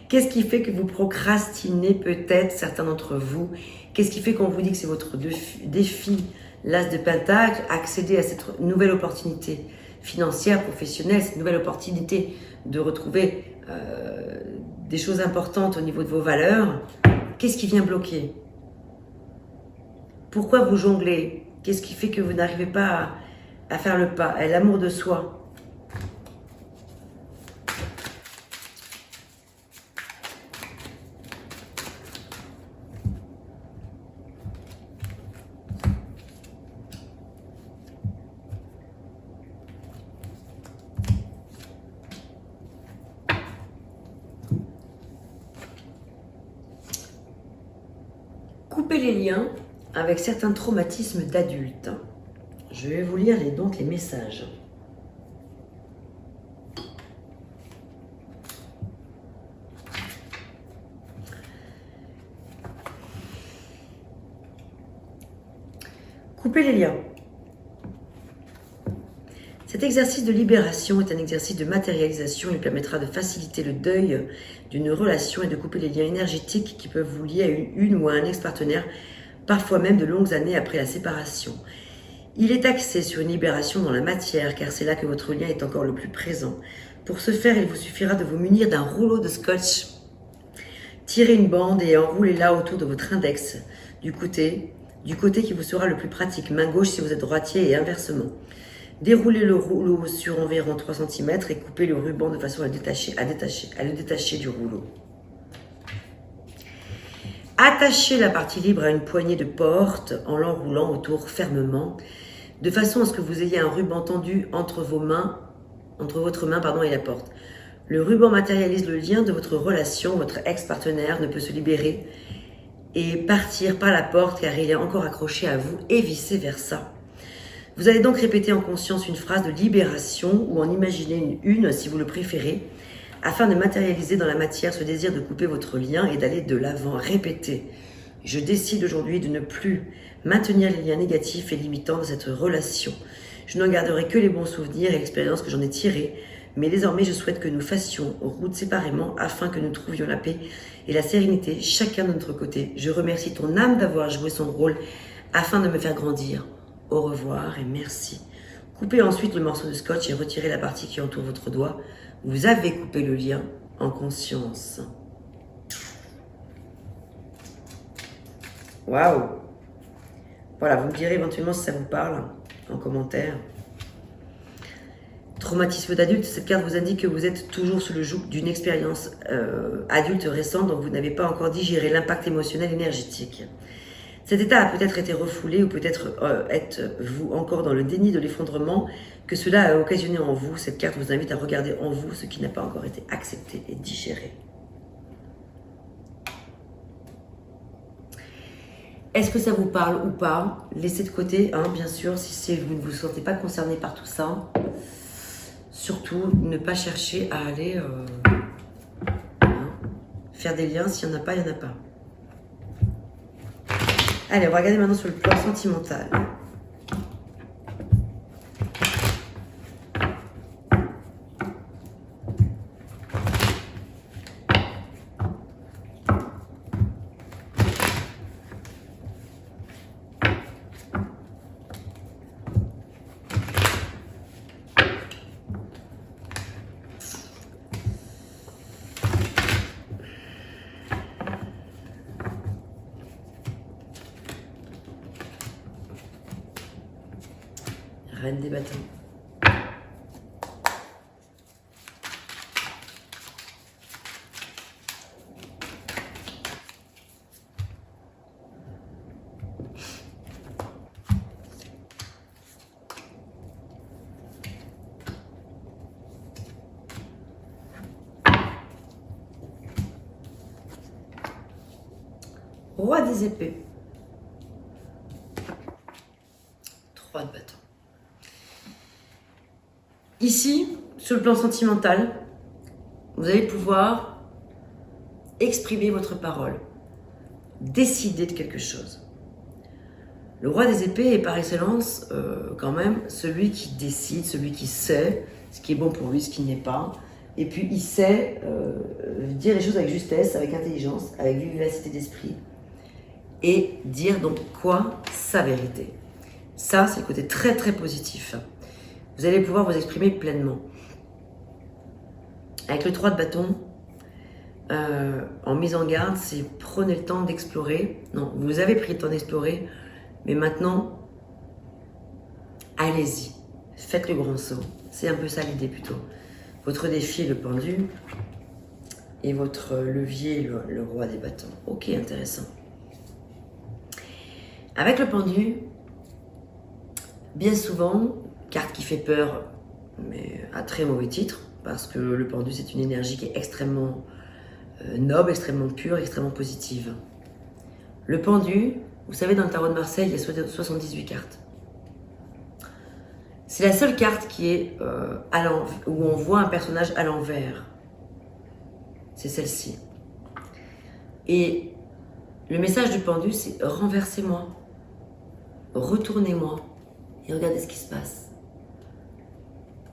Qu'est-ce qui fait que vous procrastinez peut-être, certains d'entre vous? Qu'est-ce qui fait qu'on vous dit que c'est votre défi, l'as de Pentacle, accéder à cette nouvelle opportunité financière, professionnelle, cette nouvelle opportunité de retrouver des choses importantes au niveau de vos valeurs? Qu'est-ce qui vient bloquer? Pourquoi vous jonglez? Qu'est-ce qui fait que vous n'arrivez pas à faire le pas? L'amour de soi. Couper les liens avec certains traumatismes d'adultes. Je vais vous lire donc les messages. Couper les liens. Cet exercice de libération est un exercice de matérialisation. Il permettra de faciliter le deuil d'une relation et de couper les liens énergétiques qui peuvent vous lier à une ou à un ex-partenaire, parfois même de longues années après la séparation. Il est axé sur une libération dans la matière, car c'est là que votre lien est encore le plus présent. Pour ce faire, il vous suffira de vous munir d'un rouleau de scotch. Tirez une bande et enroulez-la autour de votre index, du côté qui vous sera le plus pratique, main gauche si vous êtes droitier et inversement. Déroulez le rouleau sur environ 3 cm et coupez le ruban de façon à le détacher du rouleau. Attachez la partie libre à une poignée de porte en l'enroulant autour fermement. de façon à ce que vous ayez un ruban tendu entre votre main et la porte. Le ruban matérialise le lien de votre relation, votre ex-partenaire ne peut se libérer et partir par la porte car il est encore accroché à vous et vice-versa. Vous allez donc répéter en conscience une phrase de libération ou en imaginer une si vous le préférez, afin de matérialiser dans la matière ce désir de couper votre lien et d'aller de l'avant. Répétez. Je décide aujourd'hui de ne plus maintenir les liens négatifs et limitants de cette relation. Je n'en garderai que les bons souvenirs et l'expérience que j'en ai tirée, mais désormais je souhaite que nous fassions route séparément afin que nous trouvions la paix et la sérénité chacun de notre côté. Je remercie ton âme d'avoir joué son rôle afin de me faire grandir. Au revoir et merci. Coupez ensuite le morceau de scotch et retirez la partie qui entoure votre doigt. Vous avez coupé le lien en conscience. Waouh! Voilà, vous me direz éventuellement si ça vous parle en commentaire. Traumatisme d'adulte, cette carte vous indique que vous êtes toujours sous le joug d'une expérience adulte récente, donc vous n'avez pas encore digéré l'impact émotionnel énergétique. Cet état a peut-être été refoulé ou peut-être êtes-vous encore dans le déni de l'effondrement que cela a occasionné en vous. Cette carte vous invite à regarder en vous ce qui n'a pas encore été accepté et digéré. Est-ce que ça vous parle ou pas? Laissez de côté, hein, bien sûr, si vous ne vous sentez pas concerné par tout ça. Surtout, ne pas chercher à aller faire des liens. S'il n'y en a pas, il n'y en a pas. Allez, on va regarder maintenant sur le plan sentimental. Reine des bâtons. Roi des épées. 3 de bâtons. Ici, sur le plan sentimental, vous allez pouvoir exprimer votre parole, décider de quelque chose. Le roi des épées est par excellence quand même celui qui décide, celui qui sait ce qui est bon pour lui, ce qui n'est pas. Et puis il sait dire les choses avec justesse, avec intelligence, avec vivacité d'esprit. Et dire donc quoi? Sa vérité. Ça, c'est le côté très très positif. Vous allez pouvoir vous exprimer pleinement. Avec le 3 de bâton, en mise en garde, c'est prenez le temps d'explorer. Non, vous avez pris le temps d'explorer, mais maintenant, allez-y. Faites le grand saut. C'est un peu ça l'idée plutôt. Votre défi est le pendu et votre levier, le roi des bâtons. Ok, intéressant. Avec le pendu, bien souvent, carte qui fait peur, mais à très mauvais titre, parce que le pendu, c'est une énergie qui est extrêmement noble, extrêmement pure, extrêmement positive. Le pendu, vous savez, dans le tarot de Marseille, il y a 78 cartes. C'est la seule carte qui est où on voit un personnage à l'envers. C'est celle-ci. Et le message du pendu, c'est renversez-moi, retournez-moi et regardez ce qui se passe.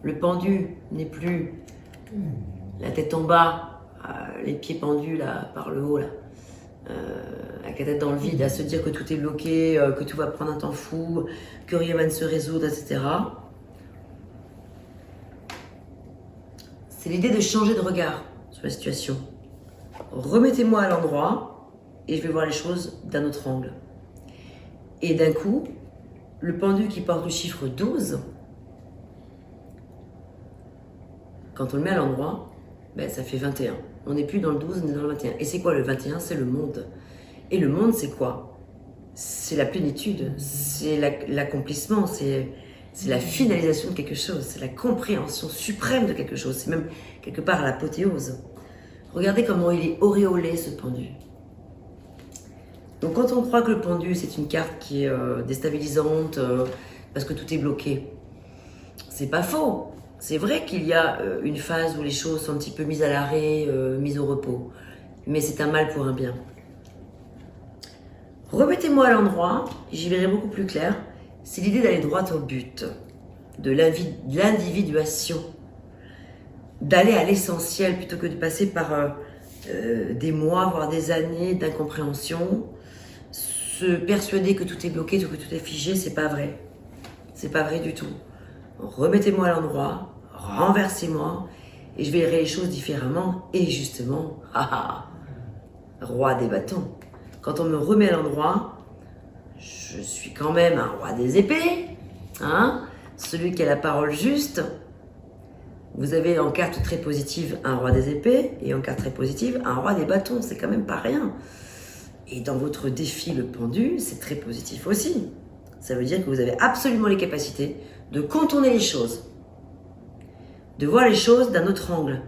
Le pendu n'est plus la tête en bas, les pieds pendus là, par le haut, là, avec la tête dans le vide, à se dire que tout est bloqué, que tout va prendre un temps fou, que rien va ne se résoudre, etc. C'est l'idée de changer de regard sur la situation. Remettez-moi à l'endroit et je vais voir les choses d'un autre angle. Et d'un coup, le pendu qui porte le chiffre 12, quand on le met à l'endroit, ben, ça fait 21. On n'est plus dans le 12, on est dans le 21. Et c'est quoi le 21? C'est le monde. Et le monde, c'est quoi? c'est la plénitude, c'est l'accomplissement, c'est la finalisation de quelque chose, c'est la compréhension suprême de quelque chose, c'est même quelque part l'apothéose. Regardez comment il est auréolé ce pendu. Donc quand on croit que le pendu c'est une carte qui est déstabilisante parce que tout est bloqué, c'est pas faux. C'est vrai qu'il y a une phase où les choses sont un petit peu mises à l'arrêt, mises au repos, mais c'est un mal pour un bien. Remettez-moi à l'endroit, j'y verrai beaucoup plus clair. C'est l'idée d'aller droit au but, de l'individuation, d'aller à l'essentiel plutôt que de passer par des mois, voire des années d'incompréhension. Se persuader que tout est bloqué, que tout est figé, c'est pas vrai. C'est pas vrai du tout. Remettez-moi à l'endroit, renversez-moi, et je verrai les choses différemment. Et justement, roi des bâtons. Quand on me remet à l'endroit, je suis quand même un roi des épées, hein, celui qui a la parole juste. Vous avez en carte très positive un roi des épées, et en carte très positive un roi des bâtons, c'est quand même pas rien. Et dans votre défi, le pendu, c'est très positif aussi. Ça veut dire que vous avez absolument les capacités de contourner les choses, de voir les choses d'un autre angle.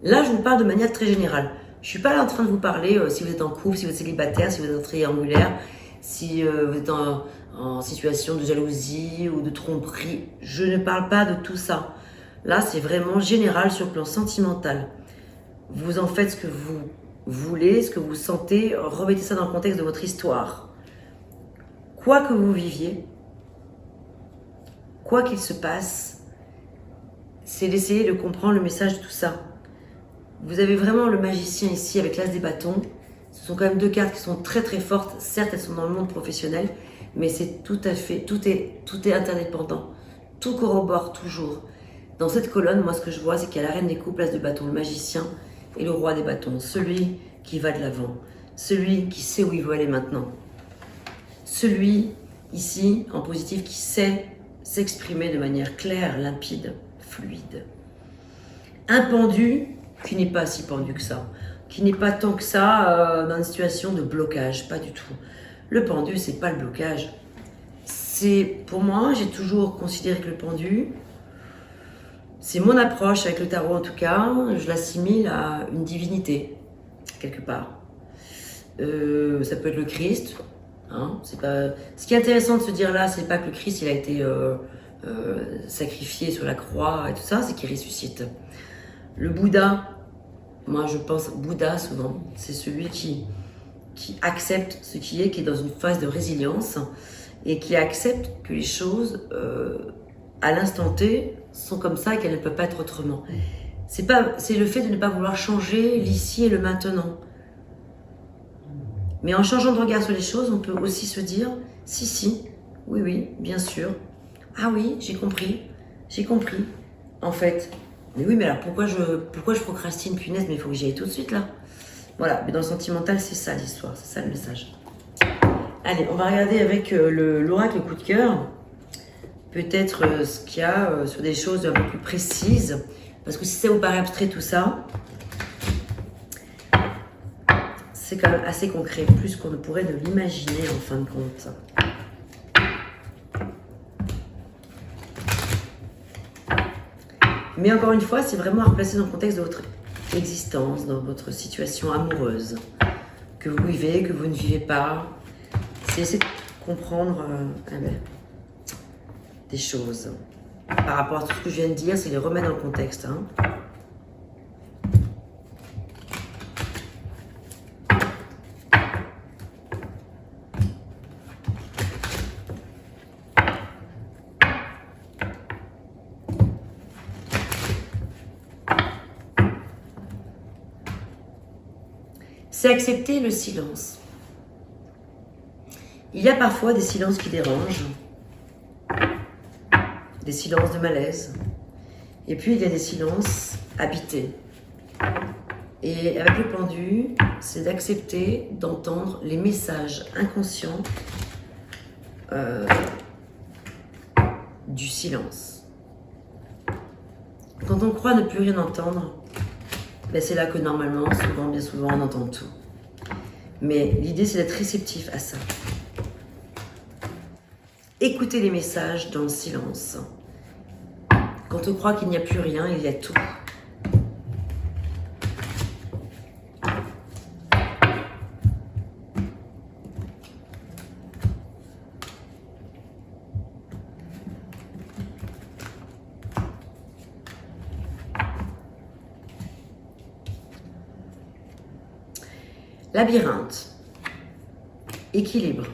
Là, je vous parle de manière très générale. Je ne suis pas là en train de vous parler si vous êtes en couple, si vous êtes célibataire, si vous êtes en triangulaire, si vous êtes en situation de jalousie ou de tromperie. Je ne parle pas de tout ça. Là, c'est vraiment général sur le plan sentimental. Vous en faites ce que vous voulez, ce que vous sentez, remettez ça dans le contexte de votre histoire. Quoi que vous viviez, quoi qu'il se passe, c'est d'essayer de comprendre le message de tout ça. Vous avez vraiment le magicien ici avec l'as des bâtons. Ce sont quand même deux cartes qui sont très très fortes. Certes, elles sont dans le monde professionnel, mais c'est tout à fait, tout est interdépendant. Tout corrobore toujours. Dans cette colonne, moi ce que je vois, c'est qu'il y a la reine des coupes, l'as de bâton, le magicien et le roi des bâtons. Celui qui va de l'avant, celui qui sait où il veut aller maintenant. Celui ici, en positif, qui sait s'exprimer de manière claire, limpide, fluide. Un pendu qui n'est pas si pendu que ça, qui n'est pas tant que ça dans une situation de blocage, pas du tout. Le pendu, c'est pas le blocage. C'est, pour moi, j'ai toujours considéré que le pendu, c'est mon approche avec le tarot en tout cas, je l'assimile à une divinité, quelque part. Ça peut être le Christ. Hein, c'est pas... Ce qui est intéressant de se dire là, c'est pas que le Christ il a été sacrifié sur la croix et tout ça, c'est qu'il ressuscite. Le Bouddha, moi je pense Bouddha souvent, c'est celui qui accepte ce qui est dans une phase de résilience et qui accepte que les choses à l'instant T sont comme ça et qu'elles ne peuvent pas être autrement. C'est le fait de ne pas vouloir changer l'ici et le maintenant. Mais en changeant de regard sur les choses, on peut aussi se dire si, oui, bien sûr. Ah oui, j'ai compris, en fait. Mais oui, mais alors pourquoi je procrastine, punaise, mais il faut que j'y aille tout de suite là. Voilà, mais dans le sentimental, c'est ça l'histoire, c'est ça le message. Allez, on va regarder avec l'oracle coup de cœur, peut-être ce qu'il y a sur des choses un peu plus précises, parce que si ça vous paraît abstrait tout ça, c'est quand même assez concret, plus qu'on ne pourrait de l'imaginer en fin de compte. Mais encore une fois, c'est vraiment à replacer dans le contexte de votre existence, dans votre situation amoureuse, que vous vivez, que vous ne vivez pas. C'est essayer de comprendre des choses. Par rapport à tout ce que je viens de dire, c'est les remettre dans le contexte. Hein. C'est accepter le silence. Il y a parfois des silences qui dérangent, des silences de malaise, et puis il y a des silences habités. Et avec le pendu, c'est d'accepter d'entendre les messages inconscients du silence. Quand on croit ne plus rien entendre, ben c'est là que normalement, bien souvent, on entend tout. Mais l'idée, c'est d'être réceptif à ça. Écoutez les messages dans le silence. Quand on croit qu'il n'y a plus rien, il y a tout. Labyrinthe. Équilibre.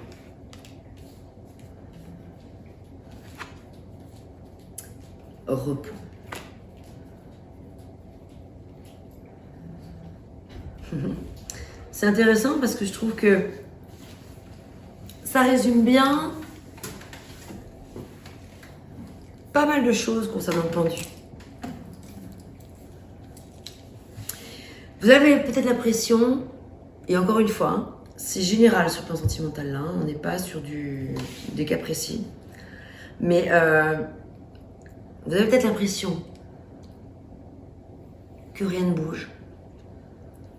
Repos. C'est intéressant parce que je trouve que ça résume bien pas mal de choses concernant le pendu. Vous avez peut-être l'impression, et encore une fois, c'est général sur le plan sentimental là, on n'est pas sur des cas précis, mais vous avez peut-être l'impression que rien ne bouge,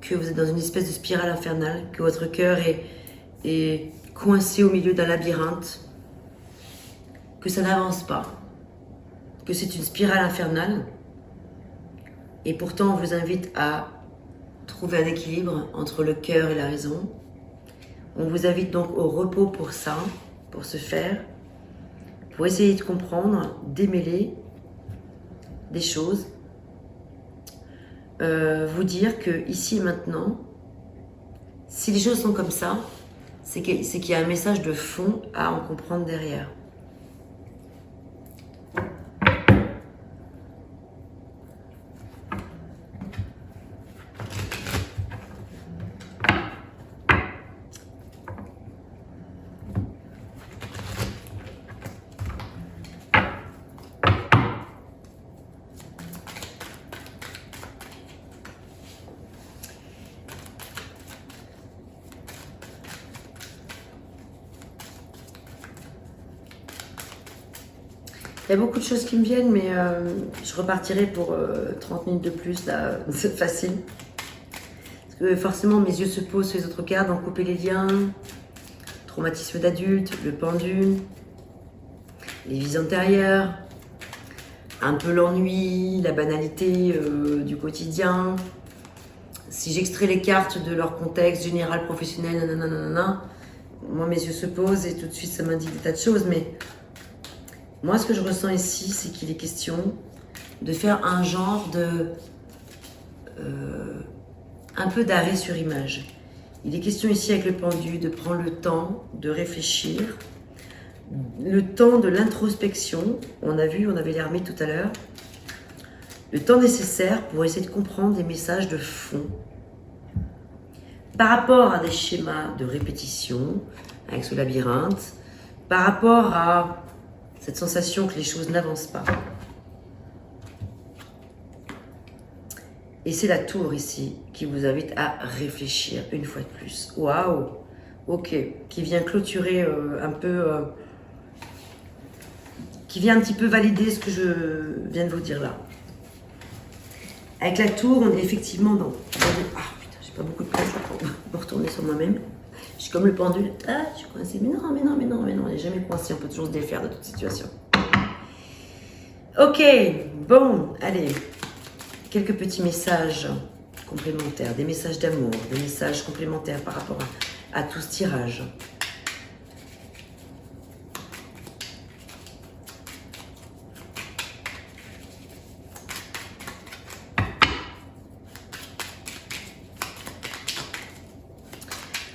que vous êtes dans une espèce de spirale infernale, que votre cœur est coincé au milieu d'un labyrinthe, que ça n'avance pas, que c'est une spirale infernale. Et pourtant, on vous invite à trouver un équilibre entre le cœur et la raison. On vous invite donc au repos pour ça, pour ce faire, pour essayer de comprendre, démêler des choses, vous dire que ici et maintenant, si les choses sont comme ça, c'est qu'il y a un message de fond à en comprendre derrière. Il y a beaucoup de choses qui me viennent, mais je repartirai pour 30 minutes de plus, là, c'est facile. Parce que forcément, mes yeux se posent sur les autres cartes, donc couper les liens, traumatisme d'adulte, le pendu, les vies antérieures, un peu l'ennui, la banalité du quotidien. Si j'extrais les cartes de leur contexte général, professionnel, nanana, moi mes yeux se posent et tout de suite ça m'indique des tas de choses, mais moi, ce que je ressens ici, c'est qu'il est question de faire un genre de... un peu d'arrêt sur image. Il est question ici avec le pendu de prendre le temps de réfléchir, le temps de l'introspection. On a vu, on avait l'armée tout à l'heure. Le temps nécessaire pour essayer de comprendre des messages de fond par rapport à des schémas de répétition avec ce labyrinthe, par rapport à cette sensation que les choses n'avancent pas. Et c'est la tour ici qui vous invite à réfléchir une fois de plus. Waouh! Ok, qui vient clôturer un peu... qui vient un petit peu valider ce que je viens de vous dire là. Avec la tour, on est effectivement dans... Ah putain, j'ai pas beaucoup de place pour me retourner sur moi-même. Je suis comme le pendule. Ah, je suis coincée. Mais non, mais non, mais non, mais non. On n'est jamais coincé. On peut toujours se défaire de toute situation. Ok, bon, allez. Quelques petits messages complémentaires. Des messages d'amour. Des messages complémentaires par rapport à tout ce tirage.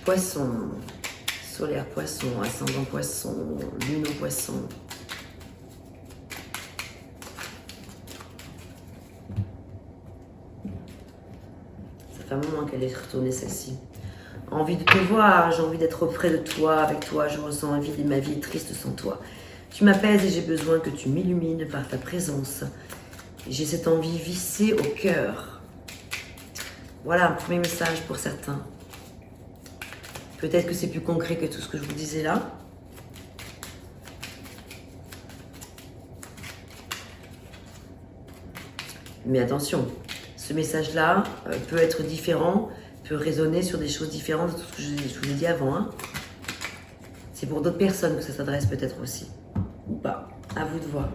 Poisson, solaire poisson, ascendant poisson, lune au poisson. Ça fait un moment qu'elle est retournée celle-ci. Envie de te voir, j'ai envie d'être auprès de toi, avec toi, je ressens envie de ma vie est triste sans toi. Tu m'apaises et j'ai besoin que tu m'illumines par ta présence. J'ai cette envie vissée au cœur. Voilà un premier message pour certains. Peut-être que c'est plus concret que tout ce que je vous disais là. Mais attention, ce message-là peut être différent, peut résonner sur des choses différentes de tout ce que je vous ai dit avant. Hein. C'est pour d'autres personnes que ça s'adresse peut-être aussi. Ou pas. À vous de voir.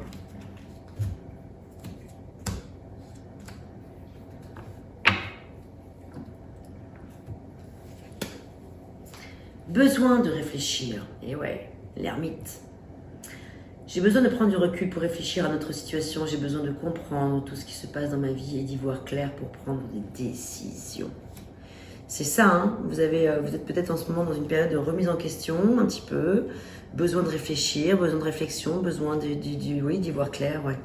Besoin de réfléchir. Et ouais, l'ermite. J'ai besoin de prendre du recul pour réfléchir à notre situation. J'ai besoin de comprendre tout ce qui se passe dans ma vie et d'y voir clair pour prendre des décisions. C'est ça, hein. Vous êtes peut-être en ce moment dans une période de remise en question, un petit peu. Besoin de réfléchir, besoin de réflexion, besoin d'y voir clair, ouais.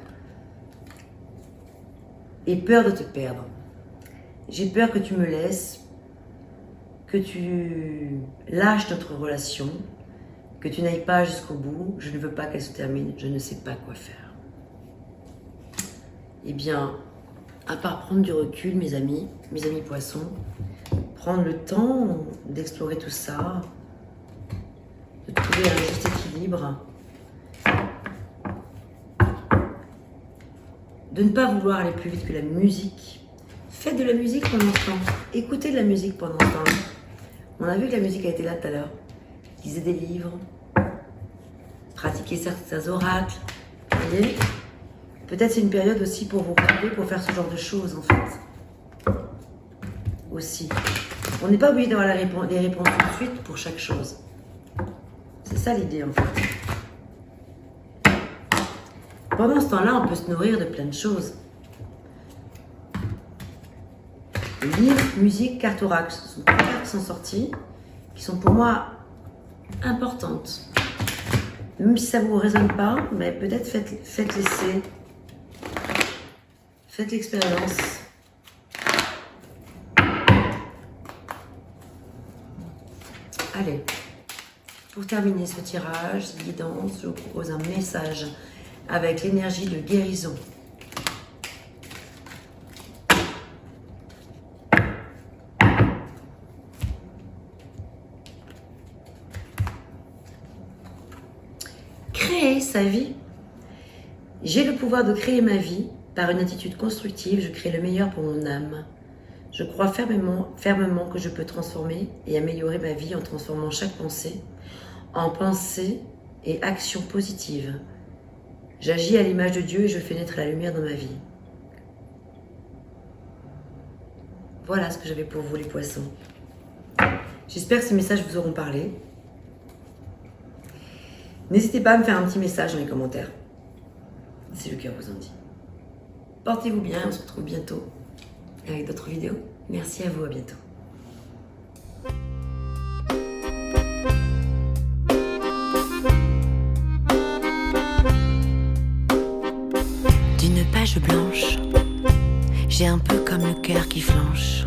Et peur de te perdre. J'ai peur que tu me laisses, que tu lâches notre relation, que tu n'ailles pas jusqu'au bout. Je ne veux pas qu'elle se termine, je ne sais pas quoi faire. Eh bien, à part prendre du recul, mes amis poissons, prendre le temps d'explorer tout ça, de trouver un juste équilibre, de ne pas vouloir aller plus vite que la musique. Faites de la musique pendant ce temps, écoutez de la musique pendant ce temps. On a vu que la musique a été là tout à l'heure. Lisez des livres, pratiquez certains oracles, vous voyez. Peut-être c'est une période aussi pour vous retrouver, pour faire ce genre de choses en fait. Aussi. On n'est pas obligé d'avoir les réponses tout de suite pour chaque chose. C'est ça l'idée en fait. Pendant ce temps-là, on peut se nourrir de plein de choses. Livres, musique, cartes oracles. Ce sont 3 cartes qui sont sorties, qui sont pour moi importantes. Même si ça ne vous résonne pas, mais peut-être faites l'essai. Faites l'expérience. Allez, pour terminer ce tirage, guidance, je vous propose un message avec l'énergie de guérison. Créer sa vie. J'ai le pouvoir de créer ma vie. Par une attitude constructive, je crée le meilleur pour mon âme. Je crois fermement que je peux transformer et améliorer ma vie en transformant chaque pensée en pensée et action positive. J'agis à l'image de Dieu et je fais naître la lumière dans ma vie. Voilà ce que j'avais pour vous les poissons. J'espère que ces messages vous auront parlé. N'hésitez pas à me faire un petit message dans les commentaires, si le cœur vous en dit. Portez-vous bien, on se retrouve bientôt avec d'autres vidéos. Merci à vous, à bientôt. D'une page blanche, j'ai un peu comme le cœur qui flanche.